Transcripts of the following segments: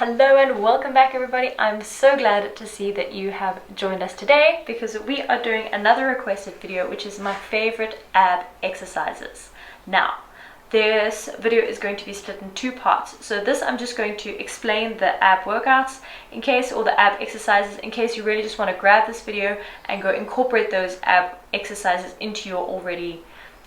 Hello and welcome back everybody. I'm so glad to see that you have joined us today because we are doing another requested video, which is my favorite ab exercises. Now, this video is going to be split in two parts. So this I'm just going to explain the ab workouts in case, or the ab exercises, in case you really just want to grab this video and go incorporate those ab exercises into your already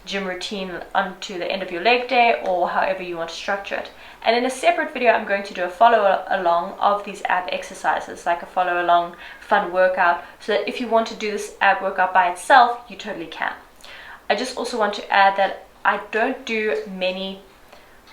gym routine onto the end of your leg day, or however you want to structure it. And in a separate video I'm going to do a follow along of these ab exercises, like a follow along fun workout, so that if you want to do this ab workout by itself, you totally can. I just also want to add that I don't do many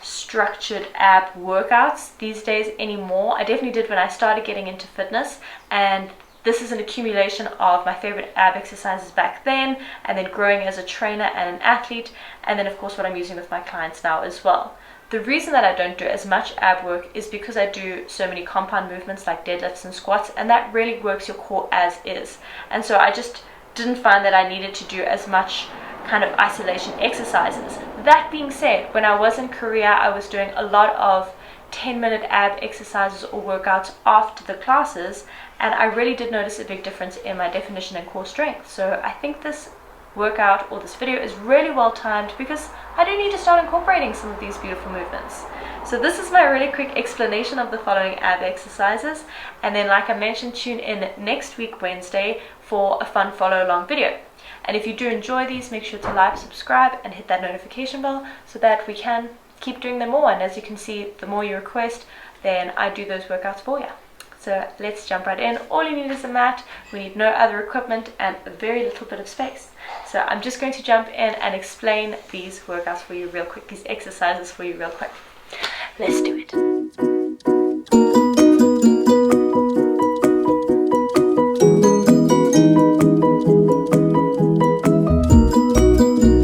structured ab workouts these days anymore. I definitely did when I started getting into fitness, and this is an accumulation of my favorite ab exercises back then, and then growing as a trainer and an athlete, and then of course what I'm using with my clients now as well. The reason that I don't do as much ab work is because I do so many compound movements like deadlifts and squats, and that really works your core as is. And so I just didn't find that I needed to do as much kind of isolation exercises. That being said, when I was in Korea, I was doing a lot of 10-minute ab exercises or workouts after the classes, and I really did notice a big difference in my definition and core strength. So I think this workout or this video is really well timed because I do need to start incorporating some of these beautiful movements. So this is my really quick explanation of the following ab exercises, and then like I mentioned, tune in next week Wednesday for a fun follow along video. And if you do enjoy these, make sure to like, subscribe and hit that notification bell so that we can keep doing them more. And as you can see, the more you request, then I do those workouts for you. So let's jump right in. All you need is a mat. We need no other equipment and a very little bit of space. So I'm just going to jump in and explain these workouts for you real quick, these exercises for you real quick. Let's do it.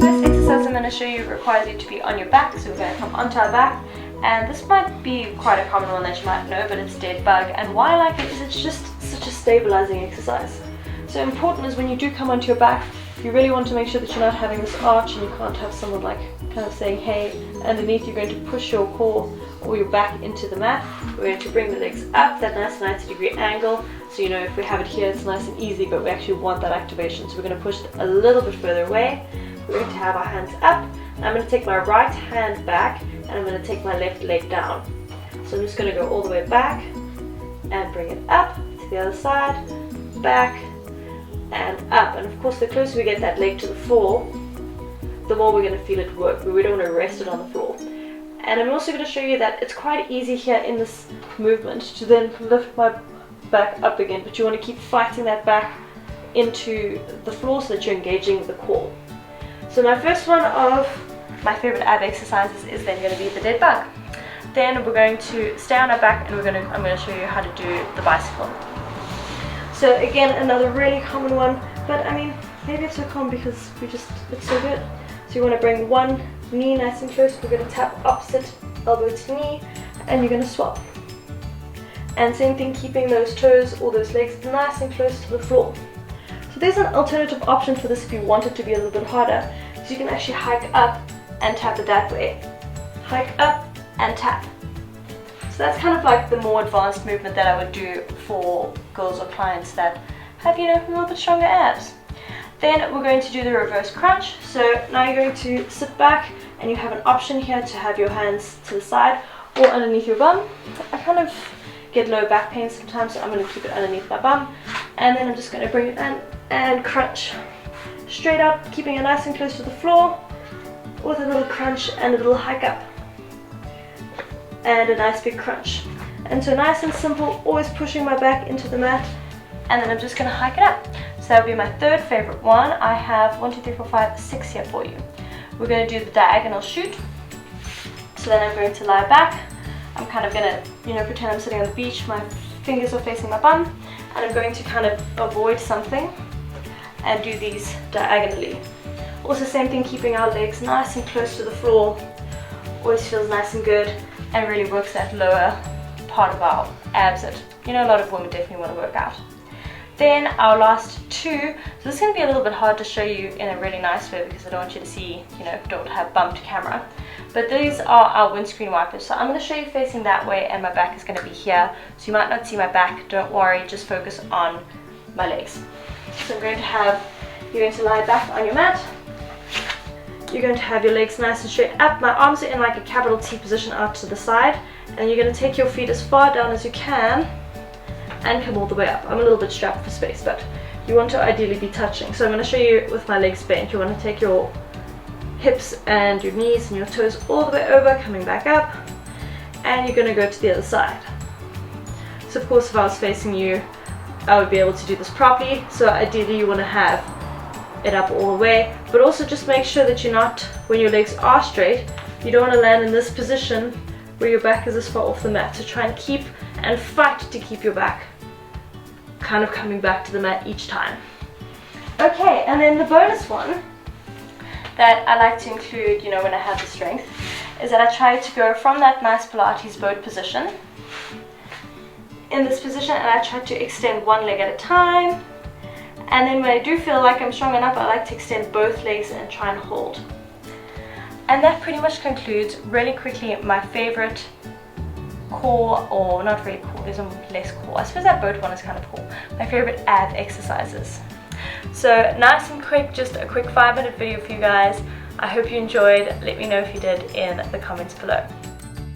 First exercise I'm going to show you requires you to be on your back. So we're going to come onto our back. And this might be quite a common one that you might know, but it's dead bug. And why I like it is it's just such a stabilizing exercise. So important is when you do come onto your back, you really want to make sure that you're not having this arch, and you can't have someone like kind of saying hey underneath. You're going to push your core or your back into the mat. We're going to bring the legs up, that nice 90-degree angle. So you know, if we have it here, it's nice and easy, but we actually want that activation. So we're going to push it a little bit further away. We're going to have our hands up. And I'm going to take my right hand back, and I'm going to take my left leg down. So I'm just going to go all the way back and bring it up to the other side, back and up. And of course, the closer we get that leg to the floor, the more we're going to feel it work. We don't want to rest it on the floor. And I'm also going to show you that it's quite easy here in this movement to then lift my back up again, but you want to keep fighting that back into the floor so that you're engaging the core. So my first one of my favorite ab exercises is then going to be the dead bug. Then we're going to stay on our back, and I'm going to show you how to do the bicycle. So again, another really common one, but I mean, maybe it's so common because it's so good. So you want to bring one knee nice and close. We're going to tap opposite elbow to knee, and you're going to swap. And same thing, keeping those toes or those legs nice and close to the floor. So there's an alternative option for this if you want it to be a little bit harder. So you can actually hike up and tap it that way. Hike up and tap. So that's kind of like the more advanced movement that I would do for girls or clients that have, you know, a little bit stronger abs. Then we're going to do the reverse crunch. So now you're going to sit back, and you have an option here to have your hands to the side or underneath your bum. I kind of get low back pain sometimes, so I'm going to keep it underneath my bum. And then I'm just going to bring it in and crunch. Straight up, keeping it nice and close to the floor, with a little crunch and a little hike up. And a nice big crunch. And so nice and simple, always pushing my back into the mat. And then I'm just going to hike it up. So that would be my third favorite one. I have 1, 2, 3, 4, 5, 6 here for you. We're going to do the diagonal shoot. So then I'm going to lie back. I'm kind of going to, you know, pretend I'm sitting on the beach. My fingers are facing my bum. And I'm going to kind of avoid something and do these diagonally. Also same thing, keeping our legs nice and close to the floor. Always feels nice and good, and really works that lower part of our abs that, you know, a lot of women definitely want to work out. Then our last two, so this is going to be a little bit hard to show you in a really nice way because I don't want you to see, you know, don't have bumped camera. But these are our windscreen wipers. So I'm going to show you facing that way, and my back is going to be here. So you might not see my back. Don't worry, just focus on my legs. So you're going to lie back on your mat. You're going to have your legs nice and straight up. My arms are in like a capital T position out to the side. And you're going to take your feet as far down as you can and come all the way up. I'm a little bit strapped for space, but you want to ideally be touching. So I'm going to show you with my legs bent. You want to take your hips and your knees and your toes all the way over, coming back up. And you're going to go to the other side. So of course, if I was facing you, I would be able to do this properly. So ideally you want to have it up all the way, but also just make sure that you're not, when your legs are straight, you don't want to land in this position where your back is this far off the mat. So try and keep and fight to keep your back kind of coming back to the mat each time. Okay, and then the bonus one that I like to include, you know, when I have the strength, is that I try to go from that nice Pilates boat position in this position, and I try to extend one leg at a time. And then when I do feel like I'm strong enough, I like to extend both legs and try and hold. And that pretty much concludes, really quickly, my favorite core, or not really core, there's a less core. I suppose that boat one is kind of core. My favorite ab exercises. So nice and quick, just a quick 5-minute video for you guys. I hope you enjoyed. Let me know if you did in the comments below.